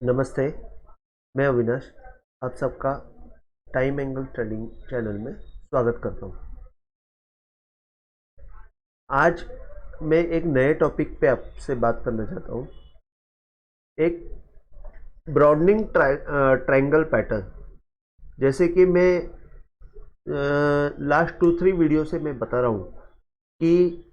नमस्ते, मैं अविनाश आप सबका टाइम एंगल ट्रेडिंग चैनल में स्वागत करता हूँ। आज मैं एक नए टॉपिक पे आपसे बात करना चाहता हूँ। एक ब्रॉडनिंग ट्रायंगल पैटर्न, जैसे कि मैं लास्ट 2-3 वीडियो से मैं बता रहा हूँ कि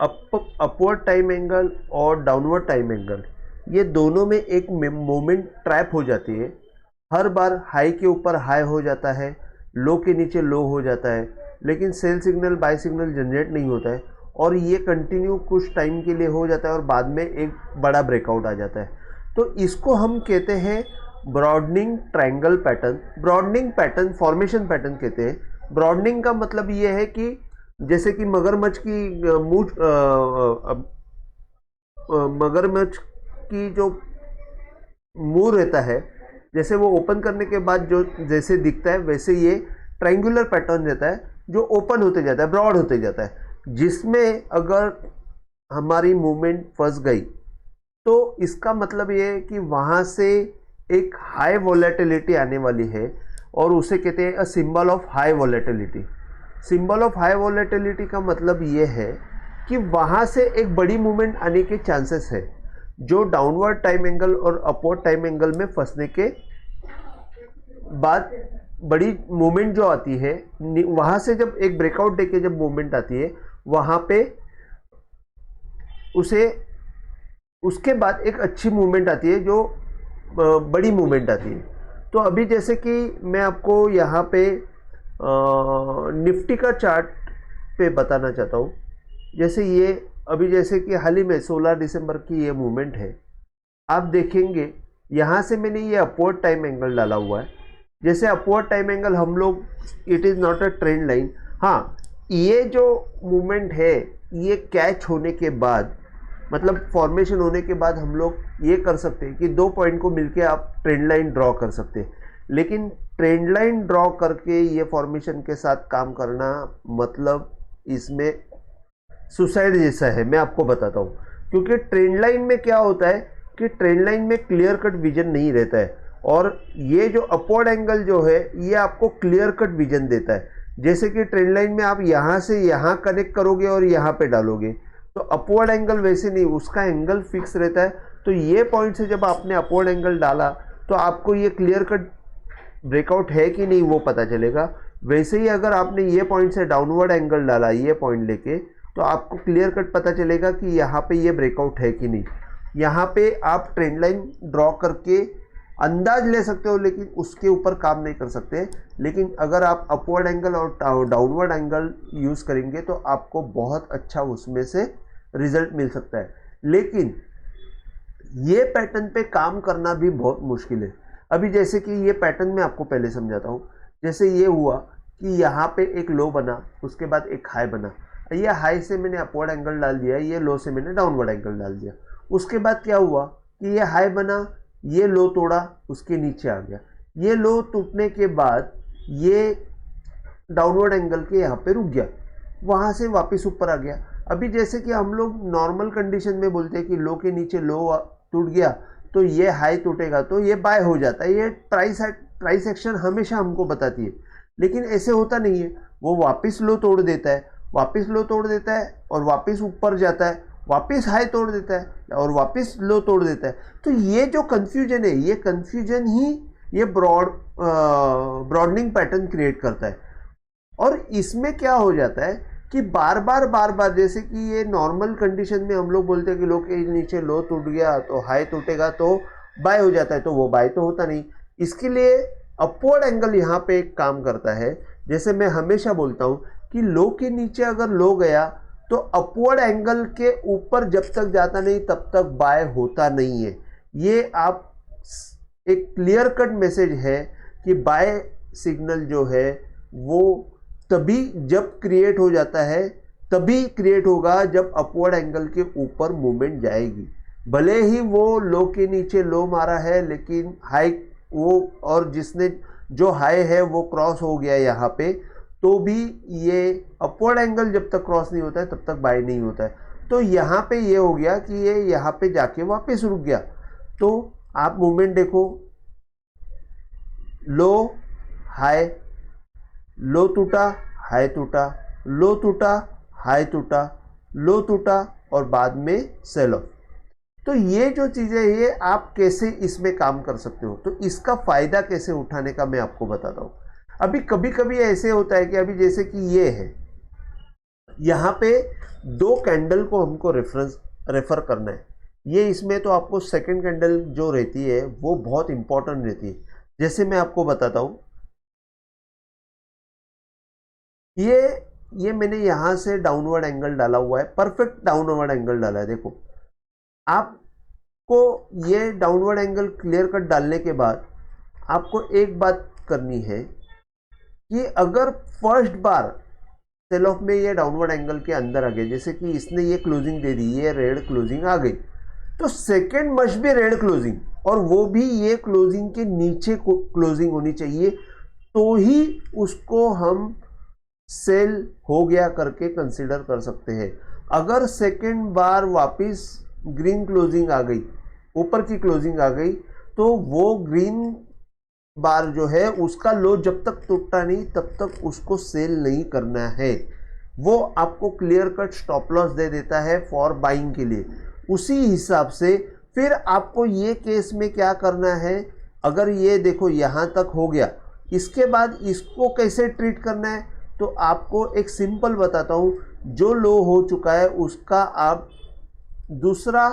अपवर्ड टाइम एंगल और डाउनवर्ड टाइम एंगल, ये दोनों में एक मोमेंट ट्रैप हो जाती है। हर बार हाई के ऊपर हाई हो जाता है, लो के नीचे लो हो जाता है, लेकिन sell signal buy signal generate नहीं होता है और ये कंटिन्यू कुछ टाइम के लिए हो जाता है और बाद में एक बड़ा ब्रेकआउट आ जाता है। तो इसको हम कहते हैं broadening triangle pattern, broadening pattern, formation pattern कहते हैं। ब्रॉडनिंग का मतलब ये है कि जैसे कि मगरमच्छ की मगरमच्छ की जो मुंह रहता है, जैसे वो ओपन करने के बाद जो जैसे दिखता है वैसे ये ट्रायंगुलर पैटर्न रहता है जो ओपन होते जाता है, ब्रॉड होते जाता है, जिसमें अगर हमारी मूवमेंट फंस गई तो इसका मतलब ये है कि वहाँ से एक हाई वॉलेटिलिटी आने वाली है और उसे कहते हैं a symbol of high volatility. Symbol of high volatility का मतलब ये है कि वहाँ से एक बड़ी मूवमेंट आने के चांसेस है, जो डाउनवर्ड टाइम एंगल और अपवर्ड टाइम एंगल में फंसने के बाद बड़ी मूवमेंट जो आती है, वहाँ से जब एक ब्रेकआउट देके जब मूवमेंट आती है वहाँ पे उसे उसके बाद एक अच्छी मूवमेंट आती है, जो बड़ी मूवमेंट आती है। तो अभी जैसे कि मैं आपको यहाँ पे निफ्टी का चार्ट पे बताना चाहता हूँ। जैसे ये अभी जैसे कि हाल ही में 16 दिसंबर की ये मूवमेंट है, आप देखेंगे यहाँ से मैंने ये अपवर्ड टाइम एंगल डाला हुआ है। जैसे अपवर्ड टाइम एंगल हम लोग, it is not a trend line. हाँ, ये जो मूवमेंट है ये कैच होने के बाद, मतलब फॉर्मेशन होने के बाद हम लोग ये कर सकते हैं कि दो पॉइंट को मिलके आप ट्रेंड लाइन ड्रॉ कर सकते हैं। लेकिन ट्रेंड लाइन ड्रॉ करके ये फॉर्मेशन के साथ काम करना, मतलब इसमें सुसाइड जैसा है, मैं आपको बताता हूँ। क्योंकि ट्रेंड लाइन में क्या होता है कि ट्रेंड लाइन में क्लियर कट विजन नहीं रहता है और ये जो अपवर्ड एंगल जो है ये आपको क्लियर कट विजन देता है। जैसे कि ट्रेंड लाइन में आप यहाँ से यहाँ कनेक्ट करोगे और यहाँ पे डालोगे, तो अपवर्ड एंगल वैसे नहीं, उसका एंगल फिक्स रहता है। तो ये पॉइंट से जब आपने अपवर्ड एंगल डाला तो आपको ये क्लियर कट ब्रेकआउट है कि नहीं वो पता चलेगा। वैसे ही अगर आपने ये पॉइंट से डाउनवर्ड एंगल डाला ये पॉइंट लेके, तो आपको क्लियर कट पता चलेगा कि यहाँ पे ये ब्रेकआउट है कि नहीं। यहाँ पे आप ट्रेंड लाइन ड्रॉ करके अंदाज ले सकते हो, लेकिन उसके ऊपर काम नहीं कर सकते। लेकिन अगर आप अपवर्ड एंगल और डाउनवर्ड एंगल यूज़ करेंगे तो आपको बहुत अच्छा उसमें से रिजल्ट मिल सकता है। लेकिन ये पैटर्न पे काम करना भी बहुत मुश्किल है। अभी जैसे कि ये पैटर्न मैं आपको पहले समझाता हूँ। जैसे ये हुआ कि यहाँ पे एक लो बना, उसके बाद एक हाई बना। ये हाई से मैंने अपवर्ड एंगल डाल दिया, ये लो से मैंने डाउनवर्ड एंगल डाल दिया। उसके बाद क्या हुआ कि ये हाई बना, ये लो तोड़ा, उसके नीचे आ गया। ये लो टूटने के बाद ये डाउनवर्ड एंगल के यहाँ पे रुक गया, वहाँ से वापस ऊपर आ गया। अभी जैसे कि हम लोग नॉर्मल कंडीशन में बोलते हैं कि लो के नीचे लो टूट गया तो ये हाई टूटेगा तो ये बाय हो जाता है। ये प्राइस एक्शन हमेशा हमको बताती है, लेकिन ऐसे होता नहीं है। वो वापस लो तोड़ देता है, वापस लो तोड़ देता है और वापस ऊपर जाता है, वापस हाई तोड़ देता है और वापस लो तोड़ देता है। तो ये जो कन्फ्यूजन है, ये कन्फ्यूजन ही ये ब्रॉडनिंग पैटर्न क्रिएट करता है। और इसमें क्या हो जाता है कि बार बार जैसे कि ये नॉर्मल कंडीशन में हम लोग बोलते हैं कि लो के नीचे लो टूट गया तो हाई टूटेगा तो बाय हो जाता है, तो वो बाय तो होता नहीं। इसके लिए अपवर्ड एंगल यहाँ पे एक काम करता है। जैसे मैं हमेशा बोलता हूँ कि लो के नीचे अगर लो गया तो अपवर्ड एंगल के ऊपर जब तक जाता नहीं तब तक बाय होता नहीं है। ये आप एक क्लियर कट मैसेज है कि बाय सिग्नल जो है वो तभी जब क्रिएट हो जाता है, तभी क्रिएट होगा जब अपवर्ड एंगल के ऊपर मूवमेंट जाएगी। भले ही वो लो के नीचे लो मारा है, लेकिन हाई वो, और जिसने जो हाई है वो क्रॉस हो गया यहाँ पे, तो भी ये अपवर्ड एंगल जब तक क्रॉस नहीं होता है तब तक बाय नहीं होता है। तो यहाँ पे ये हो गया कि ये यहाँ पे जाके वापस रुक गया। तो आप मूवमेंट देखो, लो हाई, लो टूटा, हाई टूटा, लो टूटा, हाई टूटा, लो टूटा और बाद में सेल ऑफ। तो ये जो चीज़ें ये आप कैसे इसमें काम कर सकते हो, तो इसका फ़ायदा कैसे उठाने का मैं आपको बताता हूँ। अभी कभी कभी ऐसे होता है कि अभी जैसे कि ये है, यहाँ पे 2 कैंडल को हमको रेफर करना है। ये इसमें तो आपको सेकंड कैंडल जो रहती है वो बहुत इंपॉर्टेंट रहती है। जैसे मैं आपको बताता हूँ, ये मैंने यहाँ से डाउनवर्ड एंगल डाला हुआ है, परफेक्ट डाउनवर्ड एंगल डाला है। देखो, आपको ये डाउनवर्ड एंगल क्लियर कट डालने के बाद आपको एक बात करनी है कि अगर फर्स्ट बार सेल ऑफ में ये डाउनवर्ड एंगल के अंदर आ गए, जैसे कि इसने ये क्लोजिंग दे दी, ये रेड क्लोजिंग आ गई, तो second must be red closing, और वो भी ये क्लोजिंग के नीचे क्लोजिंग होनी चाहिए, तो ही उसको हम सेल हो गया करके कंसीडर कर सकते हैं। अगर सेकंड बार वापस ग्रीन क्लोजिंग आ गई, ऊपर की क्लोजिंग आ गई, तो वो ग्रीन बार जो है उसका लो जब तक टूटता नहीं तब तक उसको सेल नहीं करना है। वो आपको क्लियर कट स्टॉप लॉस दे देता है फॉर बाइंग के लिए। उसी हिसाब से फिर आपको ये केस में क्या करना है, अगर ये देखो यहाँ तक हो गया, इसके बाद इसको कैसे ट्रीट करना है, तो आपको एक सिंपल बताता हूँ। जो लो हो चुका है उसका आप दूसरा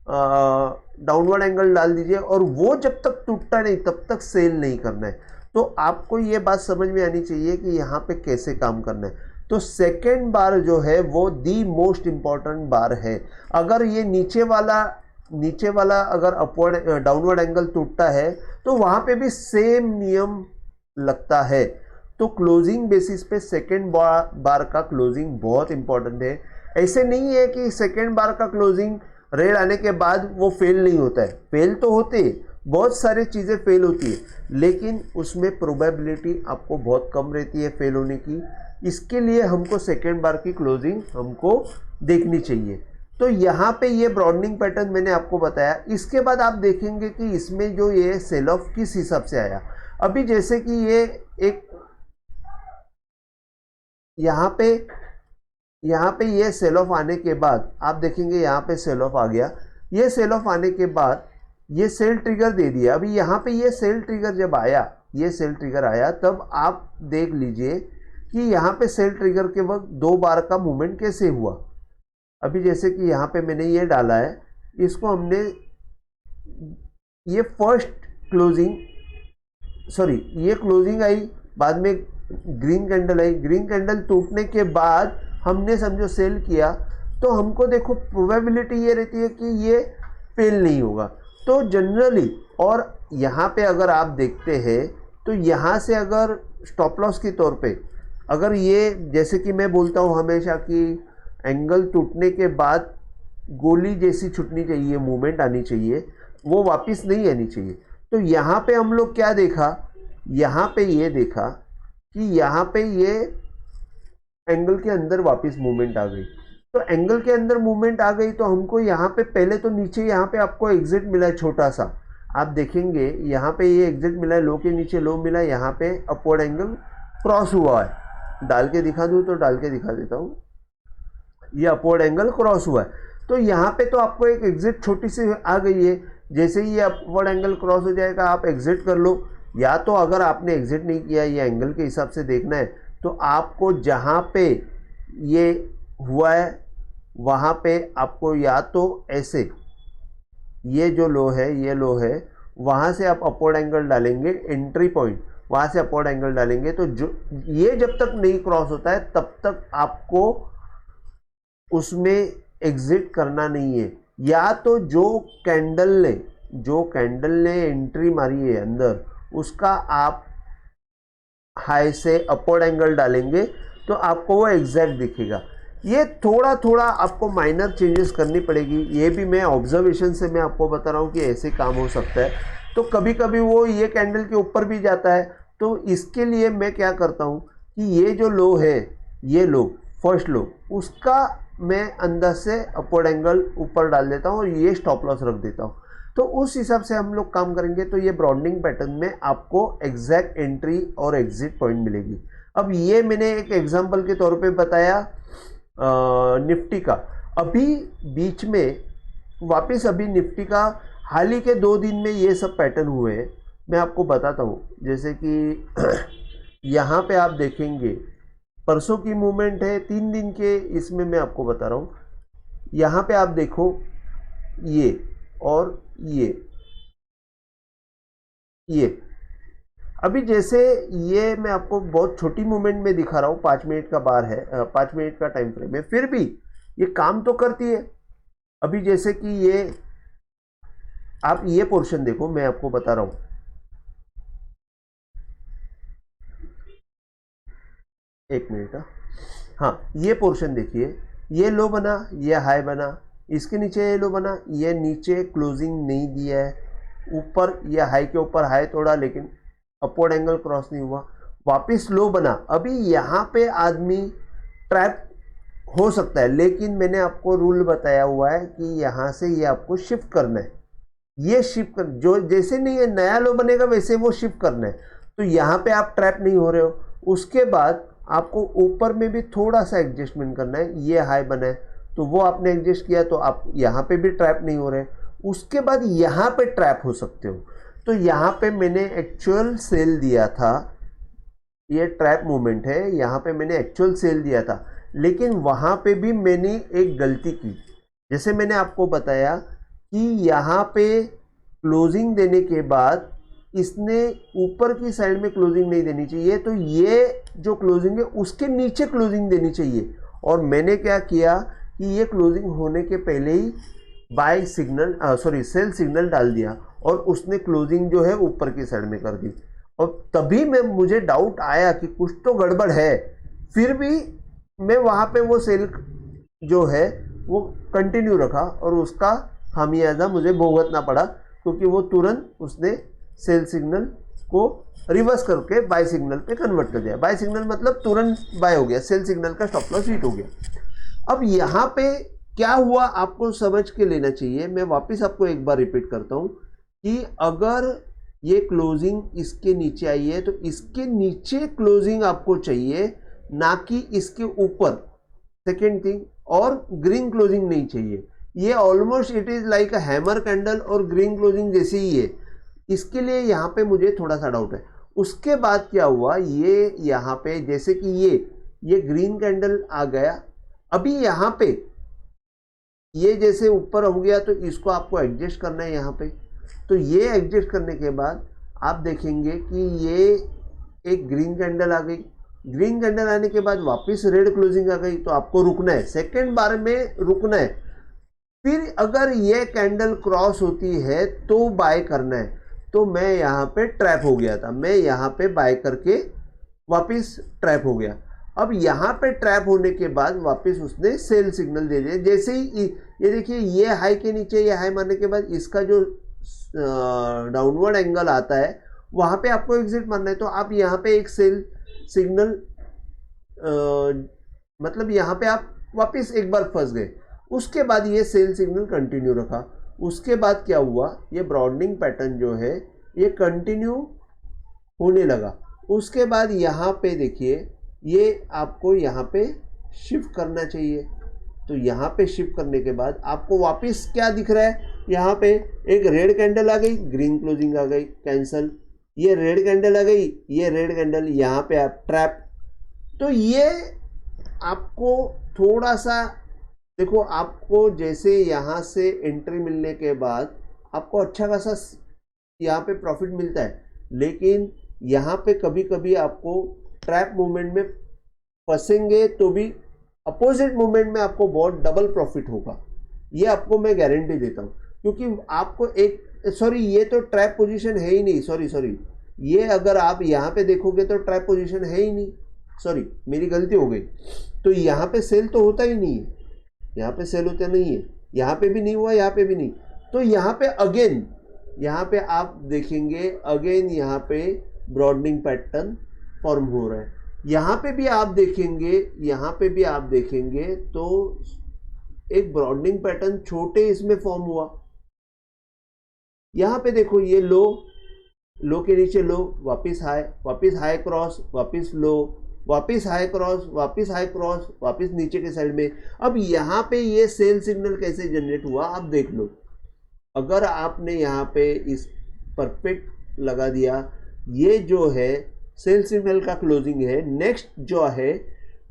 डाउनवर्ड एंगल डाल दीजिए, और वो जब तक टूटता नहीं तब तक सेल नहीं करना है। तो आपको ये बात समझ में आनी चाहिए कि यहाँ पे कैसे काम करना है। तो सेकेंड बार जो है वो दी मोस्ट इम्पॉर्टेंट बार है। अगर ये नीचे वाला अगर अपवर्ड डाउनवर्ड एंगल टूटता है तो वहाँ पे भी सेम नियम लगता है। तो क्लोजिंग बेसिस पे सेकेंड बार का क्लोजिंग बहुत इंपॉर्टेंट है। ऐसे नहीं है कि सेकेंड बार का क्लोजिंग रेड आने के बाद वो फेल नहीं होता है, फेल तो होते हैं, बहुत सारी चीज़ें फेल होती है, लेकिन उसमें प्रोबेबिलिटी आपको बहुत कम रहती है फेल होने की। इसके लिए हमको सेकेंड बार की क्लोजिंग हमको देखनी चाहिए। तो यहाँ पे ये ब्रॉडनिंग पैटर्न मैंने आपको बताया। इसके बाद आप देखेंगे कि इसमें जो ये सेल ऑफ किस हिसाब से आया। अभी जैसे कि ये एक यहाँ पे ये सेल ऑफ आने के बाद आप देखेंगे यहाँ पे सेल ऑफ आ गया। ये सेल ऑफ आने के बाद ये सेल ट्रिगर दे दिया। अभी यहाँ पे ये सेल ट्रिगर जब आया, ये सेल ट्रिगर आया, तब आप देख लीजिए कि यहाँ पे सेल ट्रिगर के वक्त 2 बार का मूवमेंट कैसे हुआ। अभी जैसे कि यहाँ पे मैंने ये डाला है, इसको हमने ये फर्स्ट क्लोजिंग, सॉरी ये क्लोजिंग आई, बाद में ग्रीन कैंडल आई, ग्रीन कैंडल टूटने के बाद हमने समझो सेल किया, तो हमको देखो प्रोबेबिलिटी ये रहती है कि ये फेल नहीं होगा। तो जनरली, और यहाँ पे अगर आप देखते हैं तो यहाँ से अगर स्टॉप लॉस के तौर पे अगर ये, जैसे कि मैं बोलता हूँ हमेशा कि एंगल टूटने के बाद गोली जैसी छूटनी चाहिए, मूवमेंट आनी चाहिए, वो वापस नहीं आनी चाहिए। तो यहाँ पे हम लोग क्या देखा, यहाँ पे ये देखा कि यहाँ पे ये एंगल के अंदर वापस मूवमेंट आ गई। तो एंगल के अंदर मूवमेंट आ गई तो हमको यहाँ पे पहले तो नीचे यहाँ पे आपको एग्जिट मिला है छोटा सा, आप देखेंगे यहाँ पे ये एग्जिट मिला है, लो के नीचे लो मिला है, यहाँ पे अपवर्ड एंगल क्रॉस हुआ है। डाल के दिखा दूँ तो डाल के दिखा देता हूँ, ये अपवर्ड एंगल क्रॉस हुआ है। तो यहाँ पे तो आपको एक एग्जिट छोटी सी आ गई है। जैसे ही ये अपवर्ड एंगल क्रॉस हो जाएगा आप एग्जिट कर लो, या तो अगर आपने एग्जिट नहीं किया, ये एंगल के हिसाब से देखना है, तो आपको जहाँ पे ये हुआ है वहाँ पे आपको या तो ऐसे, ये जो लो है, ये लो है, वहाँ से आप अपवर्ड एंगल डालेंगे, एंट्री पॉइंट वहाँ से अपवर्ड एंगल डालेंगे, तो जो ये जब तक नहीं क्रॉस होता है तब तक आपको उसमें एग्जिट करना नहीं है। या तो जो कैंडल ने एंट्री मारी है अंदर, उसका आप हाई से अपवर्ड एंगल डालेंगे तो आपको वो एग्जैक्ट दिखेगा। ये थोड़ा थोड़ा आपको माइनर चेंजेस करनी पड़ेगी। ये भी मैं ऑब्जर्वेशन से मैं आपको बता रहा हूँ कि ऐसे काम हो सकता है। तो कभी कभी वो ये कैंडल के ऊपर भी जाता है, तो इसके लिए मैं क्या करता हूँ कि ये जो लो है, ये लो फर्स्ट लो, उसका मैं अंदर से अपवर्ड एंगल ऊपर डाल देता हूँ और ये स्टॉप लॉस रख देता हूँ। तो उस हिसाब से हम लोग काम करेंगे तो ये ब्रॉडनिंग पैटर्न में आपको एग्जैक्ट एंट्री और एग्जिट पॉइंट मिलेगी। अब ये मैंने एक एग्जांपल के तौर पे बताया निफ्टी का। अभी बीच में वापस अभी निफ्टी का हाल ही के 2 दिन में ये सब पैटर्न हुए हैं। मैं आपको बताता हूँ, जैसे कि यहाँ पे आप देखेंगे परसों की मूवमेंट है 3 दिन के, इसमें मैं आपको बता रहा हूँ। यहाँ पे आप देखो ये और ये अभी जैसे ये मैं आपको बहुत छोटी मूवमेंट में दिखा रहा हूँ, 5 मिनट का बार है, 5 मिनट का टाइम फ्रेम है, फिर भी ये काम तो करती है। अभी जैसे कि ये आप ये पोर्शन देखो, मैं आपको बता रहा हूँ, एक मिनट। हाँ, ये पोर्शन देखिए, ये लो बना, ये हाई बना, इसके नीचे ये लो बना, ये नीचे क्लोजिंग नहीं दिया है, ऊपर ये हाई के ऊपर हाई तोड़ा लेकिन अपवर्ड एंगल क्रॉस नहीं हुआ, वापस लो बना। अभी यहाँ पे आदमी ट्रैप हो सकता है, लेकिन मैंने आपको रूल बताया हुआ है कि यहाँ से ये आपको शिफ्ट करना है। ये शिफ्ट कर, जो जैसे नहीं है नया लो बनेगा वैसे वो शिफ्ट करना है। तो यहाँ पे आप ट्रैप नहीं हो रहे हो। उसके बाद आपको ऊपर में भी थोड़ा सा एडजस्टमेंट करना है। ये हाई बना है तो वो आपने एडजस्ट किया तो आप यहाँ पे भी ट्रैप नहीं हो रहे। उसके बाद यहाँ पे ट्रैप हो सकते हो। तो यहाँ पे मैंने एक्चुअल सेल दिया था, ये ट्रैप मूवमेंट है, यहाँ पे मैंने एक्चुअल सेल दिया था, लेकिन वहाँ पे भी मैंने एक गलती की। जैसे मैंने आपको बताया कि यहाँ पे क्लोजिंग देने के बाद इसने ऊपर की साइड में क्लोजिंग नहीं देनी चाहिए, तो ये जो क्लोजिंग है उसके नीचे क्लोजिंग देनी चाहिए। और मैंने क्या किया कि ये क्लोजिंग होने के पहले ही बाय सिग्नल सेल सिग्नल डाल दिया और उसने क्लोजिंग जो है ऊपर की साइड में कर दी। और तभी मुझे डाउट आया कि कुछ तो गड़बड़ है, फिर भी मैं वहाँ पे वो सेल जो है वो कंटिन्यू रखा और उसका खामियाजा मुझे भुगतना पड़ा, क्योंकि वो तुरंत उसने सेल सिग्नल को रिवर्स करके बाय सिग्नल पे कन्वर्ट कर दिया। बाय सिग्नल मतलब तुरंत बाय हो गया, सेल सिग्नल का स्टॉप लॉस हिट हो गया। अब यहाँ पे क्या हुआ आपको समझ के लेना चाहिए। मैं वापस आपको एक बार रिपीट करता हूँ कि अगर ये क्लोजिंग इसके नीचे आई है तो इसके नीचे क्लोजिंग आपको चाहिए, ना कि इसके ऊपर। सेकेंड थिंग, और ग्रीन क्लोजिंग नहीं चाहिए। ये almost it is like a hammer candle और ग्रीन क्लोजिंग जैसे ही है। इसके लिए यहाँ पे मुझे थोड़ा सा डाउट है। उसके बाद क्या हुआ, ये यहाँ पे जैसे कि ये ग्रीन कैंडल आ गया। अभी यहाँ पे ये जैसे ऊपर हो गया तो इसको आपको एडजस्ट करना है यहाँ पे। तो ये एडजस्ट करने के बाद आप देखेंगे कि ये एक ग्रीन कैंडल आ गई। ग्रीन कैंडल आने के बाद वापस रेड क्लोजिंग आ गई, तो आपको रुकना है, सेकेंड बार में रुकना है। फिर अगर ये कैंडल क्रॉस होती है तो बाय करना है। तो मैं यहाँ पे ट्रैप हो गया था, मैं यहाँ पे बाय करके वापस ट्रैप हो गया। अब यहाँ पे ट्रैप होने के बाद वापस उसने सेल सिग्नल दे दिया। जैसे ही ये देखिए, ये हाई के नीचे ये हाई मारने के बाद इसका जो डाउनवर्ड एंगल आता है वहाँ पे आपको एग्जिट मारना है। तो आप यहाँ पे एक सेल सिग्नल मतलब यहाँ पे आप वापस एक बार फंस गए। उसके बाद ये सेल सिग्नल कंटिन्यू रखा। उसके बाद क्या हुआ, ये ब्रॉडनिंग पैटर्न जो है ये कंटिन्यू होने लगा। उसके बाद यहाँ पे देखिए, ये आपको यहाँ पे शिफ्ट करना चाहिए। तो यहाँ पे शिफ्ट करने के बाद आपको वापस क्या दिख रहा है, यहाँ पे एक रेड कैंडल आ गई, ग्रीन क्लोजिंग आ गई, कैंसल। ये रेड कैंडल आ गई, ये रेड कैंडल, यहाँ पे आप ट्रैप। तो ये आपको थोड़ा सा देखो, आपको जैसे यहाँ से एंट्री मिलने के बाद आपको अच्छा खासा यहाँ पे प्रॉफिट मिलता है, लेकिन यहाँ पे कभी कभी आपको ट्रैप मूवमेंट में फंसेंगे तो भी अपोजिट मूवमेंट में आपको बहुत डबल प्रॉफिट होगा। ये आपको मैं गारंटी देता हूँ, क्योंकि आपको ये तो ट्रैप पोजीशन है ही नहीं। सॉरी, ये अगर आप यहाँ पे देखोगे तो ट्रैप पोजीशन है ही नहीं। सॉरी, मेरी गलती हो गई। तो यहाँ पे सेल तो होता ही नहीं है, यहाँ पे सेल होता नहीं है, यहाँ पे भी नहीं हुआ, यहाँ पे भी नहीं। तो यहाँ पे अगेन, यहाँ पे आप देखेंगे अगेन यहाँ पे ब्रॉडनिंग पैटर्न फॉर्म हो रहा है। यहाँ पे भी आप देखेंगे, यहाँ पे भी आप देखेंगे तो एक ब्रॉडनिंग पैटर्न छोटे इसमें फॉर्म हुआ। यहाँ पे देखो ये लो, लो के नीचे लो, वापस हाई क्रॉस, वापस लो, वापस हाई क्रॉस, वापस हाई क्रॉस, वापस नीचे के साइड में। अब यहाँ पे ये सेल सिग्नल कैसे जनरेट हुआ आप देख लो। अगर आपने यहाँ पे इस परफेक्ट लगा दिया, ये जो है सेल सिग्नल का क्लोजिंग है।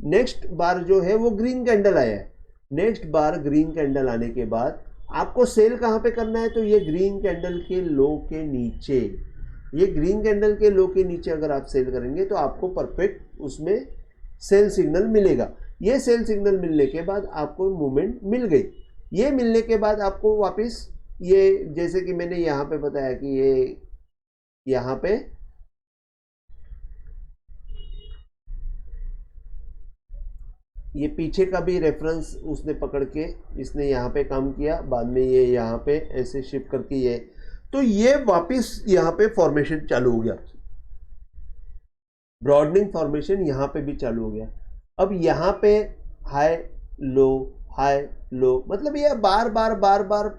नेक्स्ट बार जो है वो ग्रीन कैंडल आया है। नेक्स्ट बार ग्रीन कैंडल आने के बाद आपको सेल कहाँ पे करना है, तो ये ग्रीन कैंडल के लो के नीचे, ये ग्रीन कैंडल के लो के नीचे अगर आप सेल करेंगे तो आपको परफेक्ट उसमें सेल सिग्नल मिलेगा। ये सेल सिग्नल मिलने के बाद आपको मूवमेंट मिल गई। ये मिलने के बाद आपको वापस ये, जैसे कि मैंने यहाँ पे बताया कि ये यहाँ पे ये पीछे का भी रेफरेंस उसने पकड़ के इसने यहाँ पे काम किया, बाद में ये यहाँ पे ऐसे शिफ्ट करके ये, तो ये वापस यहाँ पे फॉर्मेशन चालू हो गया, ब्रॉडनिंग फॉर्मेशन यहाँ पे भी चालू हो गया। अब यहाँ पे हाई लो, मतलब ये बार बार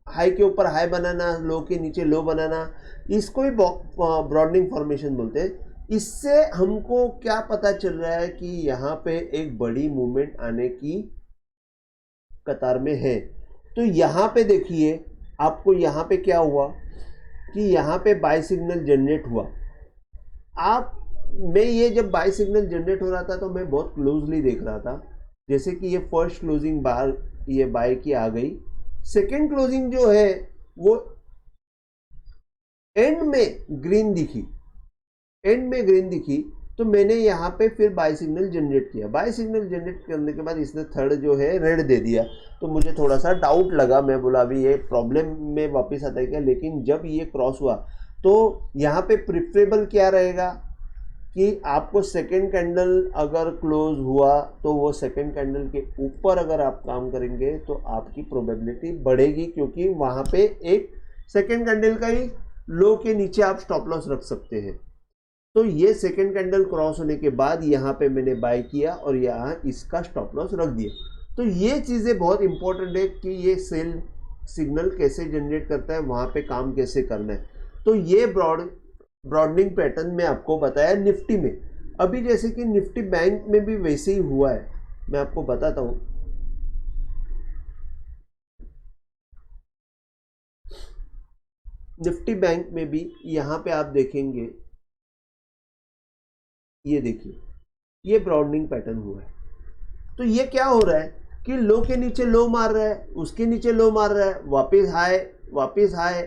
हाई के ऊपर हाई बनाना, लो के नीचे लो बनाना, इसको ही ब्रॉडनिंग फॉर्मेशन बोलते हैं। इससे हमको क्या पता चल रहा है कि यहाँ पे एक बड़ी मूवमेंट आने की कतार में है। तो यहाँ पे देखिए आपको यहाँ पे क्या हुआ कि यहाँ पे बाय सिग्नल जनरेट हुआ। मैं ये जब बाय सिग्नल जनरेट हो रहा था तो मैं बहुत क्लोजली देख रहा था, जैसे कि ये फर्स्ट क्लोजिंग बार ये बाय की आ गई, सेकेंड क्लोजिंग जो है वो एंड में ग्रीन दिखी, तो मैंने यहाँ पे फिर बाय सिग्नल जनरेट किया। बाय सिग्नल जनरेट करने के बाद इसने थर्ड जो है रेड दे दिया, तो मुझे थोड़ा सा डाउट लगा, मैं बोला अभी ये प्रॉब्लम में वापस आता है क्या। लेकिन जब ये क्रॉस हुआ तो यहाँ पे प्रिफरेबल क्या रहेगा कि आपको सेकेंड कैंडल अगर क्लोज हुआ तो वो सेकेंड कैंडल के ऊपर अगर आप काम करेंगे तो आपकी प्रोबेबिलिटी बढ़ेगी, क्योंकि वहाँ पे एक सेकेंड कैंडल का ही लो के नीचे आप स्टॉप लॉस रख सकते हैं। तो ये सेकेंड कैंडल क्रॉस होने के बाद यहाँ पे मैंने बाय किया और यहाँ इसका स्टॉप लॉस रख दिया। तो ये चीज़ें बहुत इंपॉर्टेंट है कि ये सेल सिग्नल कैसे जनरेट करता है, वहाँ पे काम कैसे करना है। तो ये ब्रॉडनिंग पैटर्न में आपको बताया निफ्टी में। अभी जैसे कि निफ्टी बैंक में भी वैसे ही हुआ है, मैं आपको बताता हूँ। निफ्टी बैंक में भी यहाँ पे आप देखेंगे, ये देखिए ये ब्रॉडनिंग पैटर्न हुआ है। तो ये क्या हो रहा है कि लो के नीचे लो मार रहा है, उसके नीचे लो मार रहा है, वापस हाई,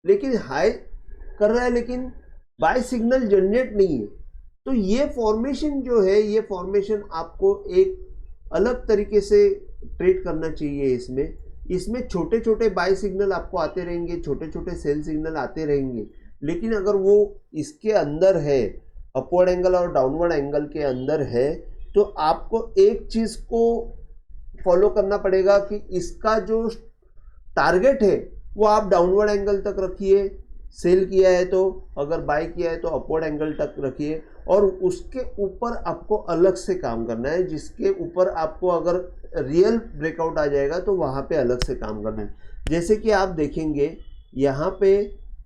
लेकिन हाई कर रहा है लेकिन बाय सिग्नल जनरेट नहीं है। तो ये फॉर्मेशन जो है, ये फॉर्मेशन आपको एक अलग तरीके से ट्रेड करना चाहिए। इसमें छोटे छोटे बाय सिग्नल आपको आते रहेंगे, छोटे छोटे सेल सिग्नल आते रहेंगे, लेकिन अगर वो इसके अंदर है, अपवर्ड एंगल और डाउनवर्ड एंगल के अंदर है, तो आपको एक चीज़ को फॉलो करना पड़ेगा कि इसका जो टारगेट है वो आप डाउनवर्ड एंगल तक रखिए, सेल किया है तो, अगर बाय किया है तो अपवर्ड एंगल तक रखिए, और उसके ऊपर आपको अलग से काम करना है। जिसके ऊपर आपको अगर रियल ब्रेकआउट आ जाएगा तो वहाँ पे अलग से काम करना है। जैसे कि आप देखेंगे यहाँ पे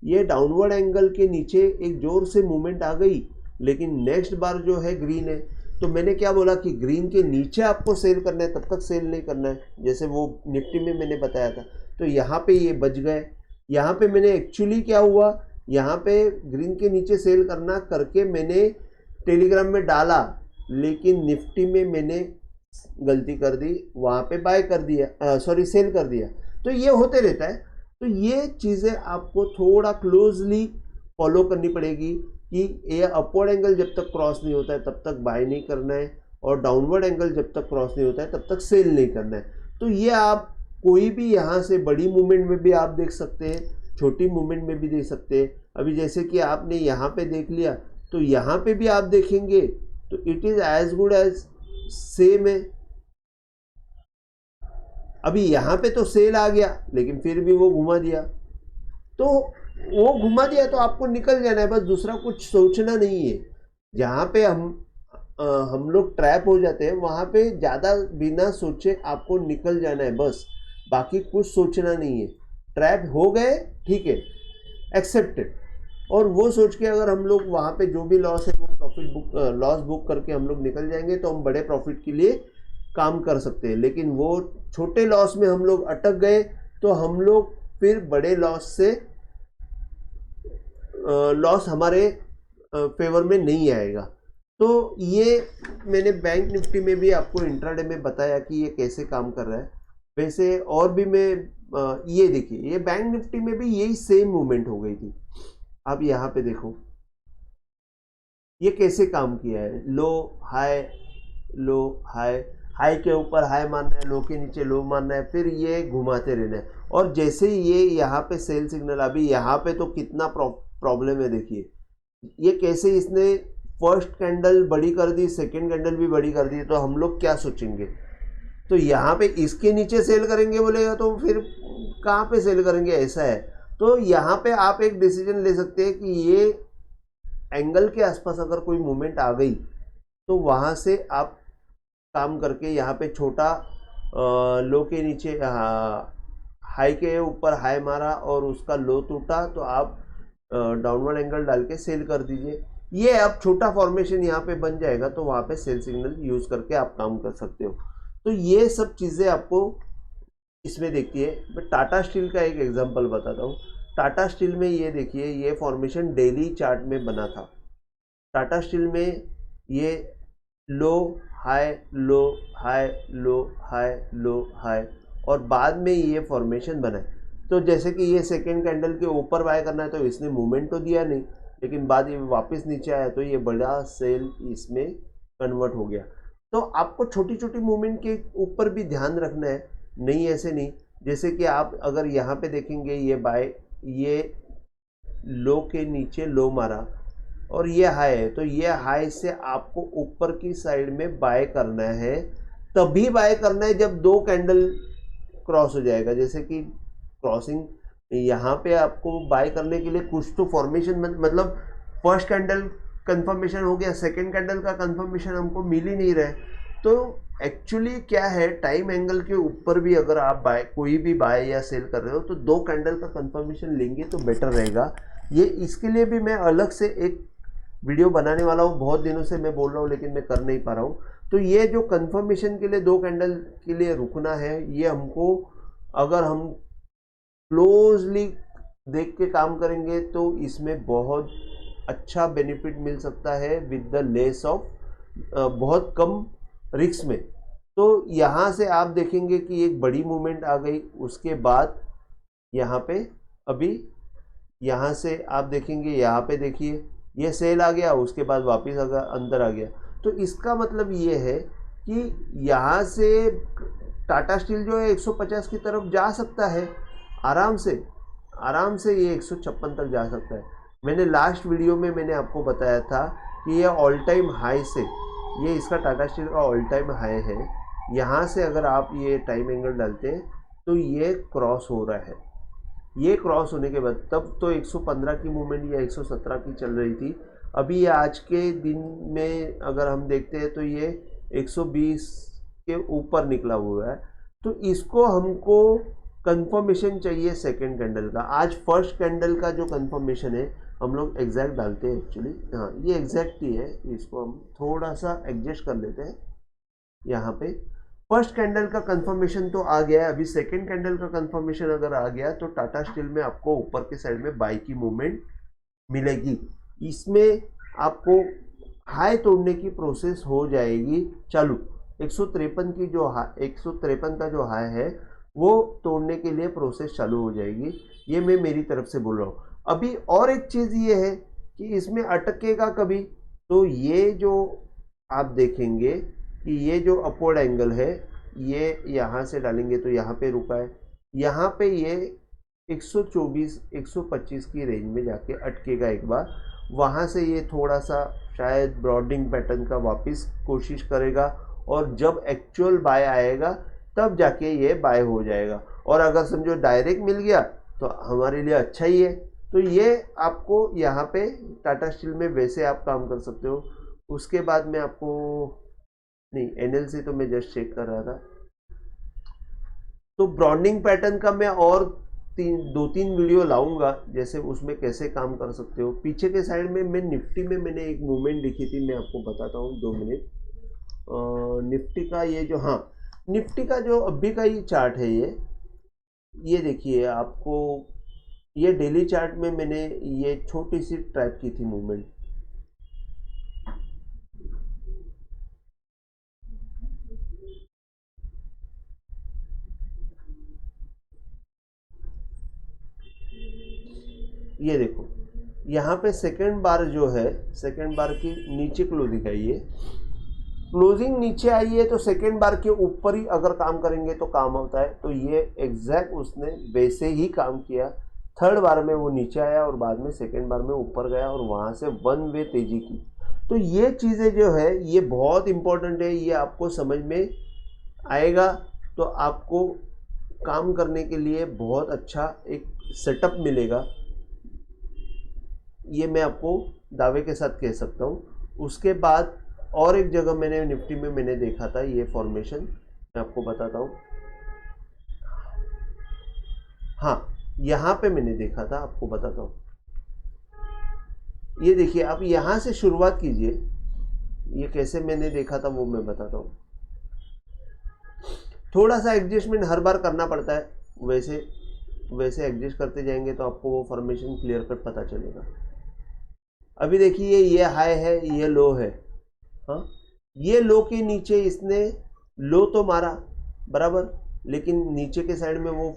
ये डाउनवर्ड एंगल के नीचे एक जोर से मूवमेंट आ गई, लेकिन नेक्स्ट बार जो है ग्रीन है, तो मैंने क्या बोला कि ग्रीन के नीचे आपको सेल करना है, तब तक सेल नहीं करना है, जैसे वो निफ्टी में मैंने बताया था। तो यहाँ पे ये बच गए। यहाँ पे मैंने एक्चुअली क्या हुआ, यहाँ पे ग्रीन के नीचे सेल करना करके मैंने टेलीग्राम में डाला, लेकिन निफ्टी में मैंने गलती कर दी, वहाँ पे बाय कर दिया, सेल कर दिया। तो ये होते रहता है। तो ये चीज़ें आपको थोड़ा क्लोजली फॉलो करनी पड़ेगी कि ये अपवर्ड एंगल जब तक क्रॉस नहीं होता है तब तक बाय नहीं करना है, और डाउनवर्ड एंगल जब तक क्रॉस नहीं होता है तब तक सेल नहीं करना है। तो ये आप कोई भी यहाँ से बड़ी मूवमेंट में भी आप देख सकते हैं, छोटी मूवमेंट में भी देख सकते हैं। अभी जैसे कि आपने यहाँ पे देख लिया, तो यहाँ पे भी आप देखेंगे तो it is as good as same है। अभी यहाँ पे तो सेल आ गया, लेकिन फिर भी वो घुमा दिया, तो आपको निकल जाना है, बस दूसरा कुछ सोचना नहीं है। जहाँ पे हम लोग ट्रैप हो जाते हैं, वहाँ पे ज़्यादा बिना सोचे आपको निकल जाना है, बस बाकी कुछ सोचना नहीं है। ट्रैप हो गए ठीक है, एक्सेप्टेड। और वो सोच के अगर हम लोग वहाँ पे जो भी लॉस है वो प्रॉफिट बुक लॉस बुक करके हम लोग निकल जाएंगे तो हम बड़े प्रॉफिट के लिए काम कर सकते हैं। लेकिन वो छोटे लॉस में हम लोग अटक गए तो हम लोग फिर बड़े लॉस से लॉस हमारे फेवर में नहीं आएगा। तो ये मैंने बैंक निफ्टी में भी आपको इंट्राडे में बताया कि ये कैसे काम कर रहा है। वैसे और भी मैं ये देखिए, ये बैंक निफ्टी में भी यही सेम मूवमेंट हो गई थी। आप यहाँ पे देखो ये कैसे काम किया है, लो हाई लो हाई, हाई के ऊपर हाई मारना है, लो के नीचे लो मारना है, फिर ये घुमाते रहना है। और जैसे ही ये यहाँ पे सेल सिग्नल, अभी यहाँ पे तो कितना प्रॉब्लम है देखिए, ये कैसे इसने फर्स्ट कैंडल बड़ी कर दी, सेकंड कैंडल भी बड़ी कर दी। तो हम लोग क्या सोचेंगे, तो यहाँ पे इसके नीचे सेल करेंगे बोलेगा तो फिर कहाँ पे सेल करेंगे, ऐसा है। तो यहाँ पे आप एक डिसीजन ले सकते हैं कि ये एंगल के आसपास अगर कोई मूवमेंट आ गई तो वहाँ से आप काम करके यहाँ पे छोटा लो के नीचे हाई के ऊपर हाई मारा और उसका लो टूटा तो आप डाउनवर्ड एंगल डाल के सेल कर दीजिए। ये अब छोटा फॉर्मेशन यहाँ पे बन जाएगा तो वहाँ पे सेल सिग्नल यूज़ करके आप काम कर सकते हो। तो ये सब चीज़ें आपको इसमें देखती है। मैं टाटा स्टील का एक एग्जांपल बताता हूँ। टाटा स्टील में ये देखिए, ये फॉर्मेशन डेली चार्ट में बना था। टाटा स्टील में ये low high low high low high low high और बाद में ये फॉर्मेशन बना है। तो जैसे कि ये सेकेंड कैंडल के ऊपर बाय करना है तो इसने मूवमेंट तो दिया नहीं, लेकिन बाद ये वापस नीचे आया तो ये बड़ा सेल इसमें कन्वर्ट हो गया। तो आपको छोटी छोटी मूवमेंट के ऊपर भी ध्यान रखना है, नहीं ऐसे नहीं। जैसे कि आप अगर यहाँ पे देखेंगे ये बाय, ये लो के नीचे लो मारा और ये हाई है, तो ये हाई से आपको ऊपर की साइड में बाय करना है। तभी बाय करना है जब दो कैंडल क्रॉस हो जाएगा। जैसे कि क्रॉसिंग यहाँ पे आपको बाय करने के लिए कुछ तो फॉर्मेशन मतलब फर्स्ट कैंडल कंफर्मेशन हो गया, सेकंड कैंडल का कंफर्मेशन हमको मिल ही नहीं रहा। तो एक्चुअली क्या है, टाइम एंगल के ऊपर भी अगर आप बाय कोई भी बाय या सेल कर रहे हो तो दो कैंडल का कंफर्मेशन लेंगे तो बेटर रहेगा। ये इसके लिए भी मैं अलग से एक वीडियो बनाने वाला हूँ, बहुत दिनों से मैं बोल रहा हूँ लेकिन मैं कर नहीं पा रहा हूँ। तो ये जो कंफर्मेशन के लिए दो कैंडल के लिए रुकना है, ये हमको अगर हम क्लोजली देख के काम करेंगे तो इसमें बहुत अच्छा बेनिफिट मिल सकता है विद द लेस ऑफ बहुत कम रिस्क में। तो यहाँ से आप देखेंगे कि एक बड़ी मूवमेंट आ गई, उसके बाद यहाँ पे अभी यहाँ से आप देखेंगे, यहाँ पे देखिए ये सेल आ गया, उसके बाद वापस अंदर आ गया। तो इसका मतलब ये है कि यहाँ से टाटा स्टील जो है 150 की तरफ जा सकता है आराम से ये 156 तक जा सकता है। मैंने लास्ट वीडियो में मैंने आपको बताया था कि ये ऑल टाइम हाई से, ये इसका टाटा स्टील का ऑल टाइम हाई है। यहाँ से अगर आप ये टाइम एंगल डालते हैं तो ये क्रॉस हो रहा है। ये क्रॉस होने के बाद तब तो 115 की मूवमेंट या 117 की चल रही थी। अभी ये आज के दिन में अगर हम देखते हैं तो ये 120 के ऊपर निकला हुआ है। तो इसको हमको कंफर्मेशन चाहिए सेकंड कैंडल का। आज फर्स्ट कैंडल का जो कंफर्मेशन है हम लोग एग्जैक्ट डालते हैं एक्चुअली, हाँ ये एग्जैक्ट ही है, इसको हम थोड़ा सा एडजस्ट कर लेते हैं। यहाँ पे फर्स्ट कैंडल का कंफर्मेशन तो आ गया है, अभी सेकंड कैंडल का कंफर्मेशन अगर आ गया तो टाटा स्टील में आपको ऊपर के साइड में बाई की मूवमेंट मिलेगी। इसमें आपको हाई तोड़ने की प्रोसेस हो जाएगी चालू। 153 की जो 153 का जो हाई है वो तोड़ने के लिए प्रोसेस चालू हो जाएगी। ये मैं मेरी तरफ से बोल रहा हूँ। अभी और एक चीज़ ये है कि इसमें अटकेगा कभी, तो ये जो आप देखेंगे कि ये जो अपवर्ड एंगल है ये यहाँ से डालेंगे तो यहाँ पे रुका है, यहाँ पे ये 124 125 की रेंज में जाके अटकेगा एक बार। वहाँ से ये थोड़ा सा शायद ब्रॉडिंग पैटर्न का वापस कोशिश करेगा और जब एक्चुअल बाय आएगा तब जाके ये बाय हो जाएगा। और अगर समझो डायरेक्ट मिल गया तो हमारे लिए अच्छा ही है। तो ये आपको यहाँ पे टाटा स्टील में वैसे आप काम कर सकते हो। उसके बाद में आपको नहीं, एनएलसी तो मैं जस्ट चेक कर रहा था। तो ब्रॉडिंग पैटर्न का मैं और दो तीन वीडियो लाऊंगा जैसे उसमें कैसे काम कर सकते हो। पीछे के साइड में मैं निफ्टी में मैंने एक मूवमेंट दिखी थी, मैं आपको बताता हूँ 2 मिनट। निफ्टी का ये जो, हाँ निफ्टी का जो अभी का ये चार्ट है, ये देखिए आपको, ये डेली चार्ट में मैंने ये छोटी सी ट्रैप की थी मूवमेंट। ये देखो यहाँ पे सेकेंड बार जो है, सेकेंड बार की नीचे क्लोजिंग है, ये क्लोजिंग नीचे आई है तो सेकेंड बार के ऊपर ही अगर काम करेंगे तो काम होता है। तो ये एग्जैक्ट उसने वैसे ही काम किया। थर्ड बार में वो नीचे आया और बाद में सेकेंड बार में ऊपर गया और वहाँ से वन वे तेजी की। तो ये चीज़ें जो है ये बहुत इंपॉर्टेंट है, ये आपको समझ में आएगा तो आपको काम करने के लिए बहुत अच्छा एक सेटअप मिलेगा, ये मैं आपको दावे के साथ कह सकता हूँ। उसके बाद और एक जगह मैंने निफ्टी में मैंने देखा था ये फॉर्मेशन, मैं आपको बताता हूँ। हाँ यहाँ पे मैंने देखा था, आपको बताता हूँ। ये देखिए आप यहाँ से शुरुआत कीजिए, ये कैसे मैंने देखा था वो मैं बताता हूँ। थोड़ा सा एडजस्टमेंट हर बार करना पड़ता है, वैसे वैसे एडजस्ट करते जाएंगे तो आपको वो फॉर्मेशन क्लियर कट पता चलेगा। अभी देखिए ये हाई है, ये लो है, हाँ ये लो के नीचे इसने लो तो मारा बराबर, लेकिन नीचे के साइड में वो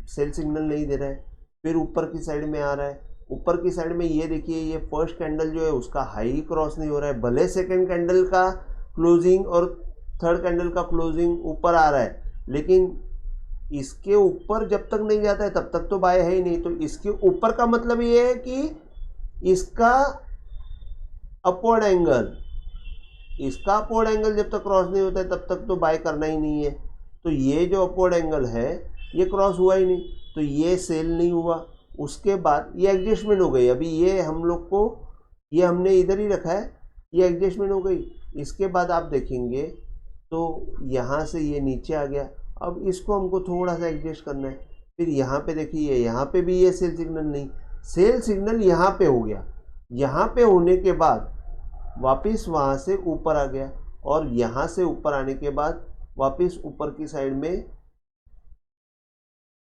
सेल सिग्नल नहीं दे रहा है। फिर ऊपर की साइड में आ रहा है, ऊपर की साइड में ये देखिए ये फर्स्ट कैंडल जो है उसका हाई क्रॉस नहीं हो रहा है, भले सेकंड कैंडल का क्लोजिंग और थर्ड कैंडल का क्लोजिंग ऊपर आ रहा है, लेकिन इसके ऊपर जब तक नहीं जाता है तब तक तो बाय है ही नहीं। तो इसके ऊपर का मतलब ये है कि इसका अपवर्ड एंगल, इसका अपवर्ड एंगल जब तक क्रॉस नहीं होता है तब तक तो बाय करना ही नहीं है। तो ये जो अपवर्ड एंगल है ये क्रॉस हुआ ही नहीं, तो ये सेल नहीं हुआ। उसके बाद ये एडजस्टमेंट हो गई, अभी ये हम लोग को ये हमने इधर ही रखा है, ये एडजस्टमेंट हो गई। इसके बाद आप देखेंगे तो यहाँ से ये नीचे आ गया, अब इसको हमको थोड़ा सा एडजस्ट करना है। फिर यहाँ पे देखिए यहाँ पे भी ये सेल सिग्नल नहीं, सेल सिग्नल यहाँ पे हो गया, यहाँ पे होने के बाद वापस वहाँ से ऊपर आ गया और यहाँ से ऊपर आने के बाद वापस ऊपर की साइड में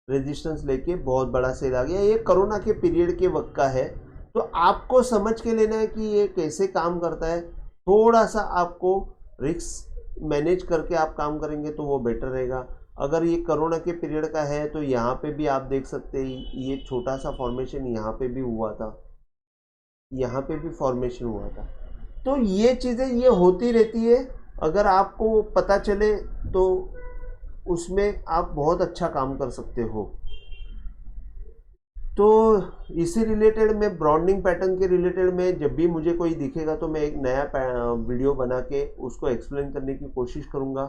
रेजिस्टेंस लेके बहुत बड़ा सेल आ गया। ये कोरोना के पीरियड के वक्त का है, तो आपको समझ के लेना है कि ये कैसे काम करता है। थोड़ा सा आपको रिस्क मैनेज करके आप काम करेंगे तो वो बेटर रहेगा। अगर ये कोरोना के पीरियड का है तो यहाँ पे भी आप देख सकते हैं ये छोटा सा फॉर्मेशन यहाँ पे भी हुआ था, यहाँ पे भी फॉर्मेशन हुआ था। तो ये चीज़ें ये होती रहती है, अगर आपको पता चले तो उसमें आप बहुत अच्छा काम कर सकते हो। तो इसी रिलेटेड मैं ब्रॉन्डिंग पैटर्न के रिलेटेड में जब भी मुझे कोई दिखेगा तो मैं एक नया वीडियो बना के उसको एक्सप्लेन करने की कोशिश करूँगा।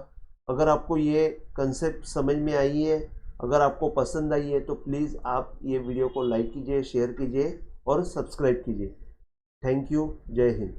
अगर आपको ये कंसेप्ट समझ में आई है, अगर आपको पसंद आई है तो प्लीज़ आप ये वीडियो को लाइक कीजिए, शेयर कीजिए और सब्सक्राइब कीजिए। थैंक यू, जय हिंद।